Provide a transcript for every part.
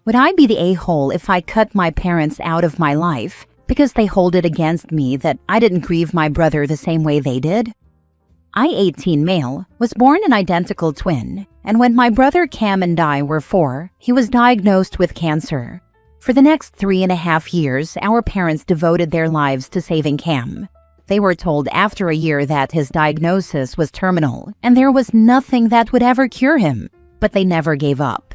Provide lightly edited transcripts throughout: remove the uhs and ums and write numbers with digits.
Would I be the a-hole if I cut my parents out of my life because they hold it against me that I didn't grieve my brother the same way they did? I, 18 male, was born an identical twin, and when my brother Cam and I were 4, he was diagnosed with cancer. For the next 3.5 years, our parents devoted their lives to saving Cam. They were told after a year that his diagnosis was terminal, and there was nothing that would ever cure him, but they never gave up.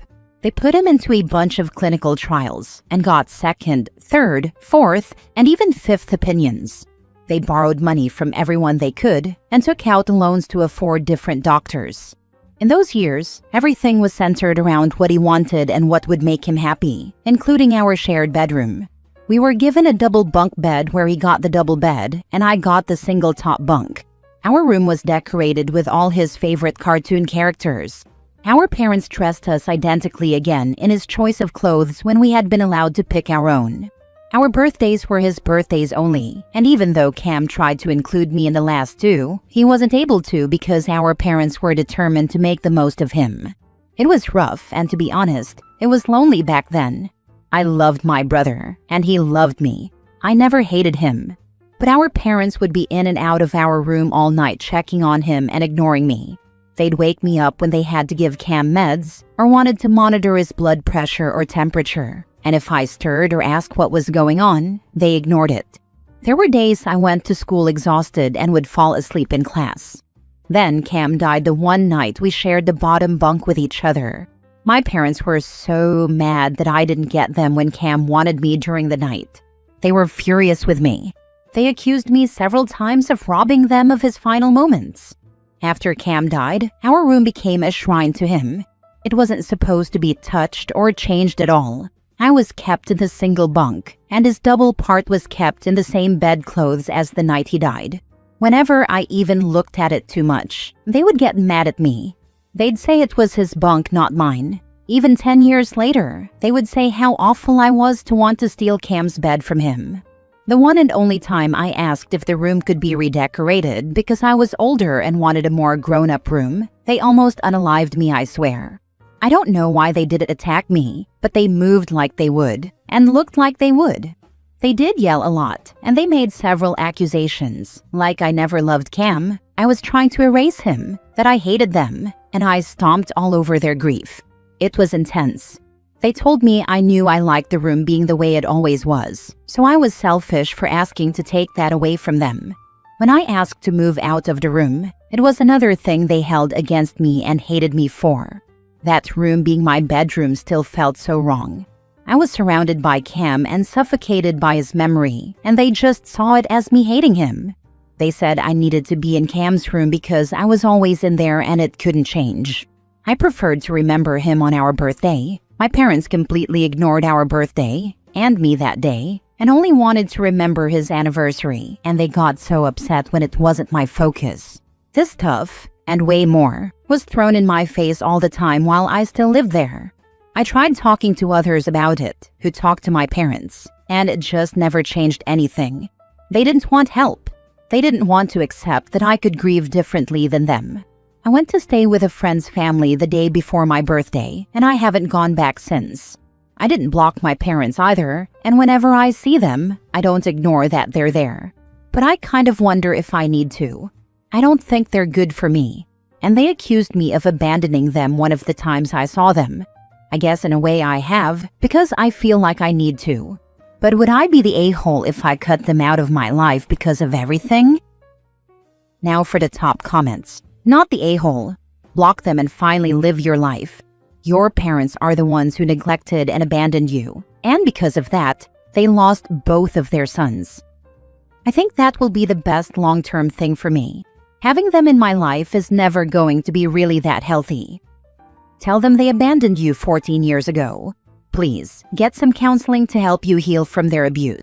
They put him into a bunch of clinical trials and got second, third, fourth, and even fifth opinions. They borrowed money from everyone they could and took out loans to afford different doctors. In those years, everything was centered around what he wanted and what would make him happy, including our shared bedroom. We were given a double bunk bed where he got the double bed and I got the single top bunk. Our room was decorated with all his favorite cartoon characters. Our parents dressed us identically again in his choice of clothes when we had been allowed to pick our own. Our birthdays were his birthdays only, and even though Cam tried to include me in the last 2, he wasn't able to because our parents were determined to make the most of him. It was rough, and to be honest, it was lonely back then. I loved my brother, and he loved me. I never hated him. But our parents would be in and out of our room all night checking on him and ignoring me. They'd wake me up when they had to give Cam meds or wanted to monitor his blood pressure or temperature. And if I stirred or asked what was going on, they ignored it. There were days I went to school exhausted and would fall asleep in class. Then Cam died the one night we shared the bottom bunk with each other. My parents were so mad that I didn't get them when Cam wanted me during the night. They were furious with me. They accused me several times of robbing them of his final moments. After Cam died, our room became a shrine to him. It wasn't supposed to be touched or changed at all. I was kept in the single bunk, and his double part was kept in the same bedclothes as the night he died. Whenever I even looked at it too much, they would get mad at me. They'd say it was his bunk, not mine. Even 10 years later, they would say how awful I was to want to steal Cam's bed from him. The one and only time I asked if the room could be redecorated because I was older and wanted a more grown-up room, they almost unalived me, I swear. I don't know why they didn't attack me, but they moved like they would and looked like they would. They did yell a lot, and they made several accusations, like I never loved Cam, I was trying to erase him, that I hated them, and I stomped all over their grief. It was intense. They told me I knew I liked the room being the way it always was, so I was selfish for asking to take that away from them. When I asked to move out of the room, it was another thing they held against me and hated me for. That room being my bedroom still felt so wrong. I was surrounded by Cam and suffocated by his memory, and they just saw it as me hating him. They said I needed to be in Cam's room because I was always in there and it couldn't change. I preferred to remember him on our birthday. My parents completely ignored our birthday and me that day and only wanted to remember his anniversary, and they got so upset when it wasn't my focus. This stuff, and way more, was thrown in my face all the time while I still lived there. I tried talking to others about it, who talked to my parents, and it just never changed anything. They didn't want help. They didn't want to accept that I could grieve differently than them. I went to stay with a friend's family the day before my birthday, and I haven't gone back since. I didn't block my parents either, and whenever I see them, I don't ignore that they're there. But I kind of wonder if I need to. I don't think they're good for me, and they accused me of abandoning them one of the times I saw them. I guess in a way I have, because I feel like I need to. But would I be the a-hole if I cut them out of my life because of everything? Now for the top comments. Not the a-hole. Block them and finally live your life. Your parents are the ones who neglected and abandoned you, and because of that, they lost both of their sons. I think that will be the best long-term thing for me. Having them in my life is never going to be really that healthy. Tell them they abandoned you 14 years ago. Please, get some counseling to help you heal from their abuse.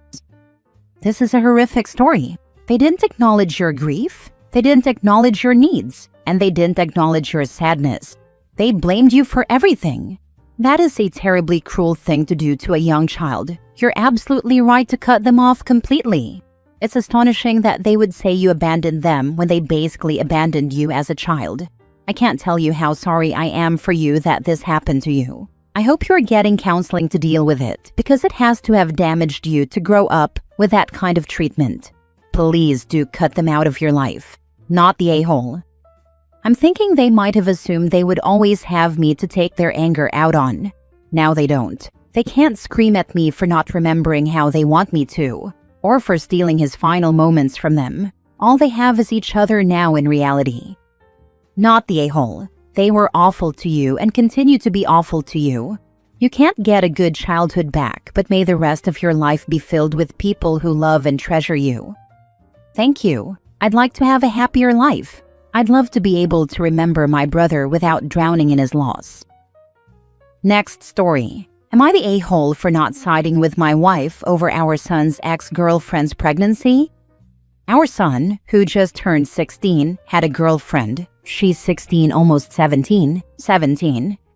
This is a horrific story. They didn't acknowledge your grief. They didn't acknowledge your needs, and they didn't acknowledge your sadness. They blamed you for everything. That is a terribly cruel thing to do to a young child. You're absolutely right to cut them off completely. It's astonishing that they would say you abandoned them when they basically abandoned you as a child. I can't tell you how sorry I am for you that this happened to you. I hope you're getting counseling to deal with it because it has to have damaged you to grow up with that kind of treatment. Please do cut them out of your life, not the a-hole. I'm thinking they might have assumed they would always have me to take their anger out on. Now they don't. They can't scream at me for not remembering how they want me to, or for stealing his final moments from them. All they have is each other now in reality. Not the a-hole. They were awful to you and continue to be awful to you. You can't get a good childhood back, but may the rest of your life be filled with people who love and treasure you. Thank you. I'd like to have a happier life. I'd love to be able to remember my brother without drowning in his loss. Next story. Am I the a-hole for not siding with my wife over our son's ex-girlfriend's pregnancy? Our son, who just turned 16, had a girlfriend. She's 16, almost 17,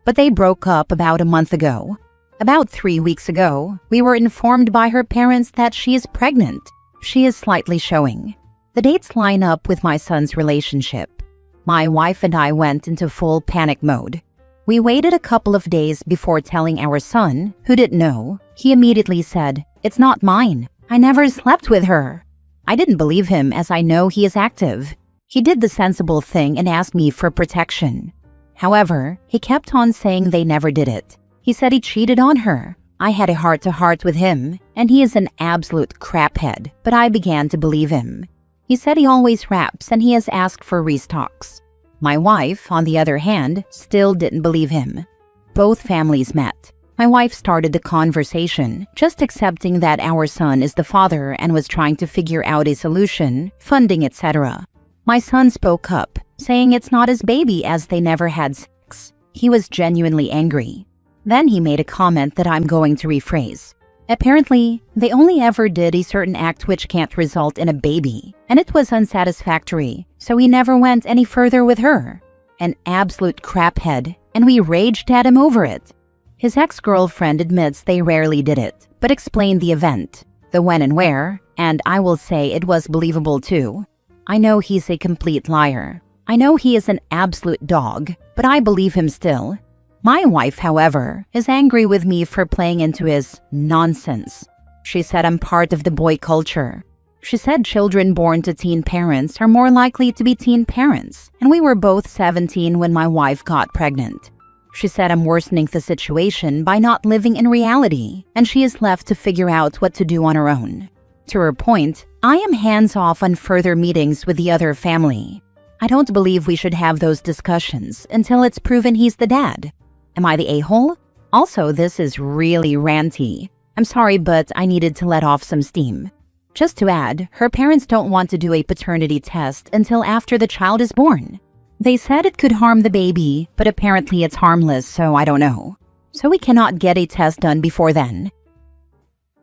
but they broke up about a month ago. About 3 weeks ago, we were informed by her parents that she is pregnant. She is slightly showing. The dates line up with my son's relationship. My wife and I went into full panic mode. We waited a couple of days before telling our son, who didn't know. He immediately said, "It's not mine. I never slept with her." I didn't believe him as I know he is active. He did the sensible thing and asked me for protection. However, he kept on saying they never did it. He said he cheated on her. I had a heart-to-heart with him, and he is an absolute craphead, but I began to believe him. He said he always raps and he has asked for restocks. My wife, on the other hand, still didn't believe him. Both families met. My wife started the conversation, just accepting that our son is the father and was trying to figure out a solution, funding, etc. My son spoke up, saying it's not his baby as they never had sex. He was genuinely angry. Then he made a comment that I'm going to rephrase. Apparently, they only ever did a certain act which can't result in a baby, and it was unsatisfactory, so he never went any further with her. An absolute craphead, and we raged at him over it. His ex-girlfriend admits they rarely did it, but explained the event, the when and where, and I will say it was believable too. I know he's a complete liar. I know he is an absolute dog, but I believe him still. My wife, however, is angry with me for playing into his nonsense. She said I'm part of the boy culture. She said children born to teen parents are more likely to be teen parents, and we were both 17 when my wife got pregnant. She said I'm worsening the situation by not living in reality, and she is left to figure out what to do on her own. To her point, I am hands-off on further meetings with the other family. I don't believe we should have those discussions until it's proven he's the dad. Am I the a-hole? Also, this is really ranty. I'm sorry, but I needed to let off some steam. Just to add, her parents don't want to do a paternity test until after the child is born. They said it could harm the baby, but apparently it's harmless, so I don't know. So we cannot get a test done before then.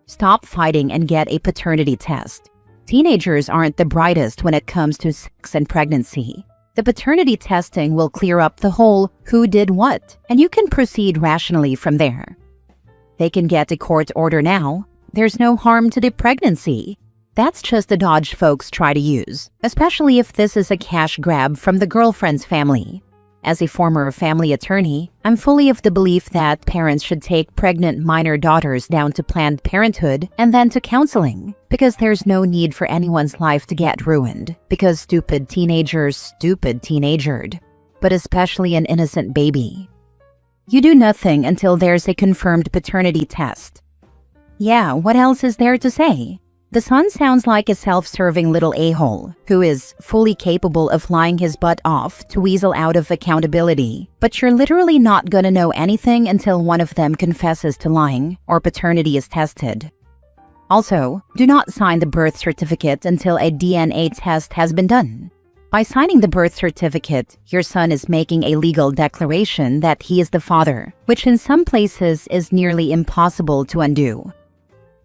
Stop fighting and get a paternity test. Teenagers aren't the brightest when it comes to sex and pregnancy. The paternity testing will clear up the whole who did what, and you can proceed rationally from there. They can get a court order now. There's no harm to the pregnancy. That's just a dodge folks try to use, especially if this is a cash grab from the girlfriend's family. As a former family attorney, I'm fully of the belief that parents should take pregnant minor daughters down to Planned Parenthood and then to counseling, because there's no need for anyone's life to get ruined, because stupid teenagered, but especially an innocent baby. You do nothing until there's a confirmed paternity test. Yeah, what else is there to say? The son sounds like a self-serving little a-hole who is fully capable of lying his butt off to weasel out of accountability, but you're literally not gonna know anything until one of them confesses to lying or paternity is tested. Also, do not sign the birth certificate until a DNA test has been done. By signing the birth certificate, your son is making a legal declaration that he is the father, which in some places is nearly impossible to undo.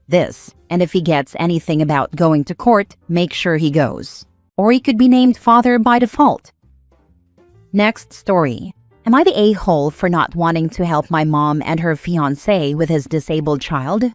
This, and if he gets anything about going to court, make sure he goes. Or he could be named father by default. Next story. Am I the a-hole for not wanting to help my mom and her fiancé with his disabled child?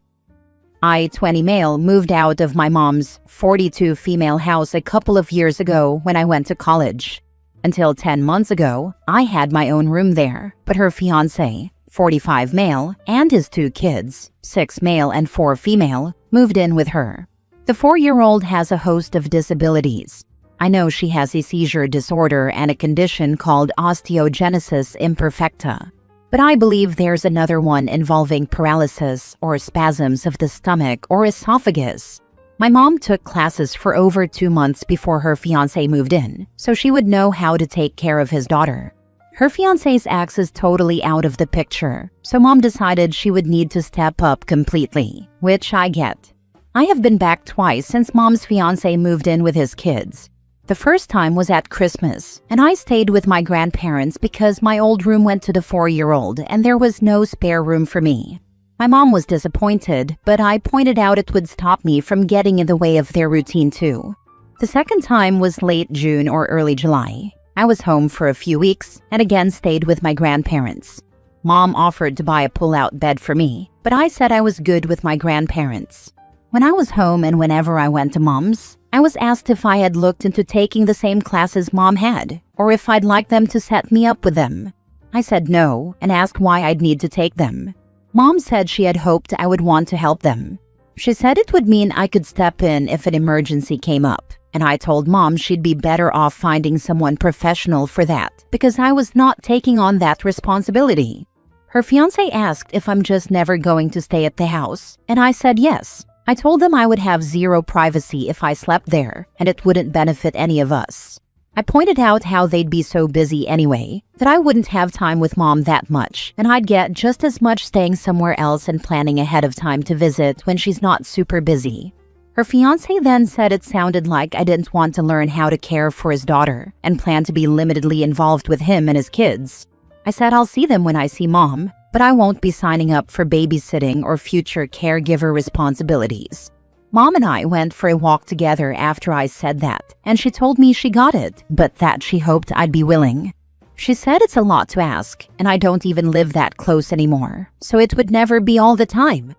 I, 20 male, moved out of my mom's 42 female house a couple of years ago when I went to college. Until 10 months ago, I had my own room there, but her fiancé, 45 male, and his 2 kids, 6 male and 4 female, moved in with her. The 4-year-old has a host of disabilities. I know she has a seizure disorder and a condition called osteogenesis imperfecta. But I believe there's another one involving paralysis or spasms of the stomach or esophagus. My mom took classes for over 2 months before her fiancé moved in, so she would know how to take care of his daughter. Her fiancé's ex is totally out of the picture, so mom decided she would need to step up completely, which I get. I have been back twice since mom's fiancé moved in with his kids. The first time was at Christmas, and I stayed with my grandparents because my old room went to the 4-year-old and there was no spare room for me. My mom was disappointed, but I pointed out it would stop me from getting in the way of their routine too. The second time was late June or early July. I was home for a few weeks and again stayed with my grandparents. Mom offered to buy a pull-out bed for me, but I said I was good with my grandparents. When I was home and whenever I went to mom's, I was asked if I had looked into taking the same classes mom had, or if I'd like them to set me up with them. I said no and asked why I'd need to take them. Mom said she had hoped I would want to help them. She said it would mean I could step in if an emergency came up, and I told mom she'd be better off finding someone professional for that because I was not taking on that responsibility. Her fiancé asked if I'm just never going to stay at the house, and I said yes. I told them I would have 0 privacy if I slept there, and it wouldn't benefit any of us. I pointed out how they'd be so busy anyway, that I wouldn't have time with mom that much, and I'd get just as much staying somewhere else and planning ahead of time to visit when she's not super busy. Her fiancé then said it sounded like I didn't want to learn how to care for his daughter and planned to be limitedly involved with him and his kids. I said I'll see them when I see mom, but I won't be signing up for babysitting or future caregiver responsibilities. Mom and I went for a walk together after I said that, and she told me she got it, but that she hoped I'd be willing. She said it's a lot to ask, and I don't even live that close anymore, so it would never be all the time.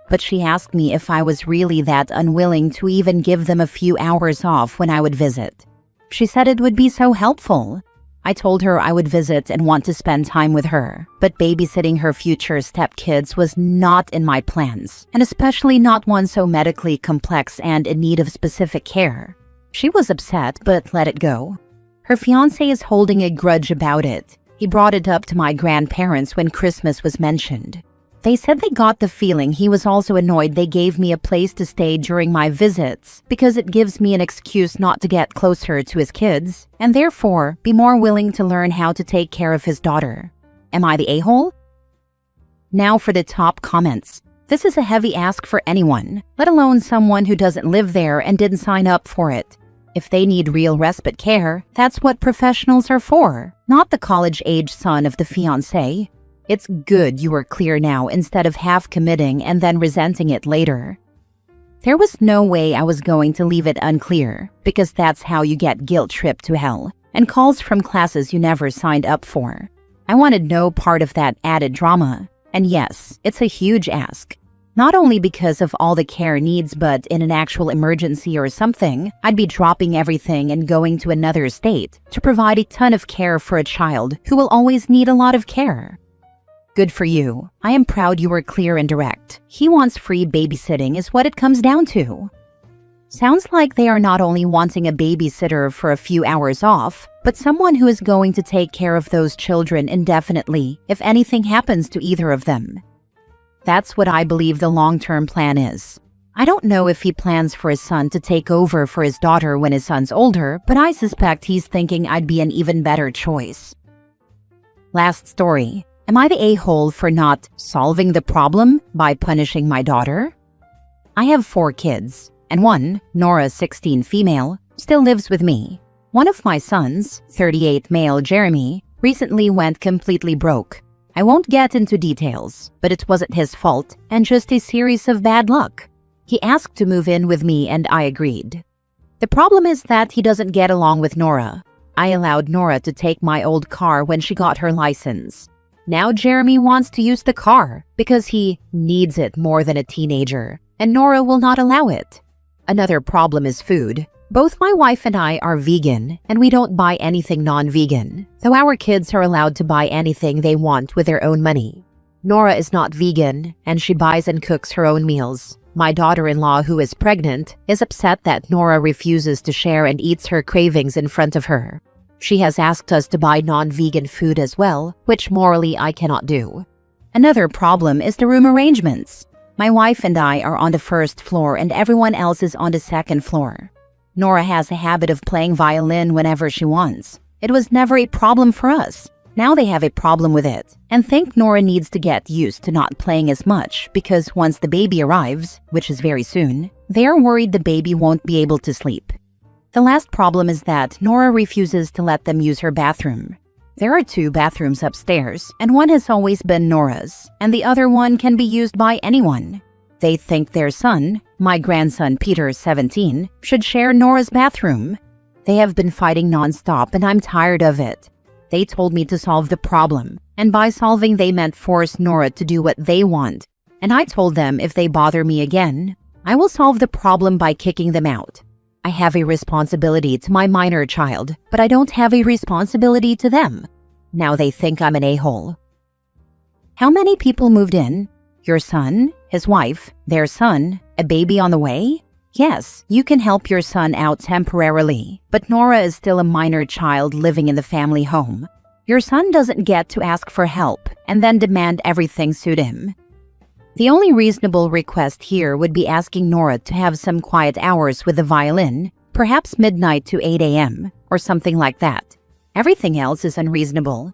But she asked me if I was really that unwilling to even give them a few hours off when I would visit. She said it would be so helpful. I told her I would visit and want to spend time with her, but babysitting her future stepkids was not in my plans, and especially not one so medically complex and in need of specific care. She was upset, but let it go. Her fiancé is holding a grudge about it. He brought it up to my grandparents when Christmas was mentioned. They said they got the feeling he was also annoyed they gave me a place to stay during my visits because it gives me an excuse not to get closer to his kids and therefore be more willing to learn how to take care of his daughter. Am I the a-hole? Now for the top comments. This is a heavy ask for anyone, let alone someone who doesn't live there and didn't sign up for it. If they need real respite care, that's what professionals are for, not the college-age son of the fiancé. It's good you are clear now instead of half committing and then resenting it later. There was no way I was going to leave it unclear, because that's how you get guilt-tripped to hell, and calls from classes you never signed up for. I wanted no part of that added drama. And yes, it's a huge ask. Not only because of all the care needs, but in an actual emergency or something, I'd be dropping everything and going to another state to provide a ton of care for a child who will always need a lot of care. Good for you. I am proud you were clear and direct. He wants free babysitting is what it comes down to. Sounds like they are not only wanting a babysitter for a few hours off, but someone who is going to take care of those children indefinitely if anything happens to either of them. That's what I believe the long-term plan is. I don't know if he plans for his son to take over for his daughter when his son's older, but I suspect he's thinking I'd be an even better choice. Last story. Am I the a-hole for not solving the problem by punishing my daughter? I have 4 kids, and one, Nora 16 female, still lives with me. One of my sons, 38 male Jeremy, recently went completely broke. I won't get into details, but it wasn't his fault and just a series of bad luck. He asked to move in with me and I agreed. The problem is that he doesn't get along with Nora. I allowed Nora to take my old car when she got her license. Now Jeremy wants to use the car because he needs it more than a teenager, and Nora will not allow it. Another problem is food. Both my wife and I are vegan, and we don't buy anything non-vegan, though our kids are allowed to buy anything they want with their own money. Nora is not vegan, and she buys and cooks her own meals. My daughter-in-law, who is pregnant, is upset that Nora refuses to share and eats her cravings in front of her. She has asked us to buy non-vegan food as well, which morally I cannot do. Another problem is the room arrangements. My wife and I are on the first floor and everyone else is on the second floor. Nora has a habit of playing violin whenever she wants. It was never a problem for us. Now they have a problem with it and think Nora needs to get used to not playing as much because once the baby arrives, which is very soon, they are worried the baby won't be able to sleep. The last problem is that Nora refuses to let them use her bathroom. There are 2 bathrooms upstairs, and one has always been Nora's, and the other one can be used by anyone. They think their son, my grandson Peter, 17, should share Nora's bathroom. They have been fighting non-stop and I'm tired of it. They told me to solve the problem, and by solving they meant force Nora to do what they want. And I told them if they bother me again, I will solve the problem by kicking them out. I have a responsibility to my minor child, but I don't have a responsibility to them. Now they think I'm an a-hole. How many people moved in? Your son, his wife, their son, a baby on the way? Yes, you can help your son out temporarily, but Nora is still a minor child living in the family home. Your son doesn't get to ask for help and then demand everything suit him. The only reasonable request here would be asking Nora to have some quiet hours with the violin, perhaps midnight to 8 a.m. or something like that. Everything else is unreasonable.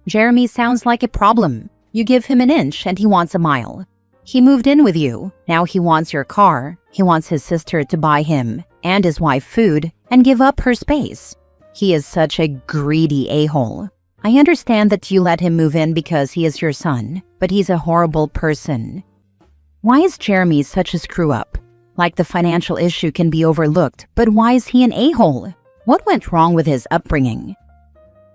Jeremy sounds like a problem. You give him an inch and he wants a mile. He moved in with you. Now he wants your car. He wants his sister to buy him and his wife food and give up her space. He is such a greedy a-hole. I understand that you let him move in because he is your son, but he's a horrible person. Why is Jeremy such a screw-up? Like the financial issue can be overlooked, but why is he an a-hole? What went wrong with his upbringing?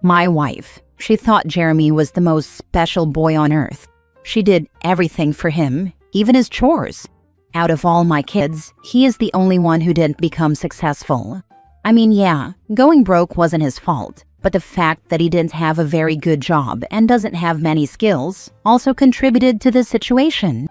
My wife. She thought Jeremy was the most special boy on earth. She did everything for him, even his chores. Out of all my kids, he is the only one who didn't become successful. I mean, yeah, going broke wasn't his fault, but the fact that he didn't have a very good job and doesn't have many skills also contributed to this situation.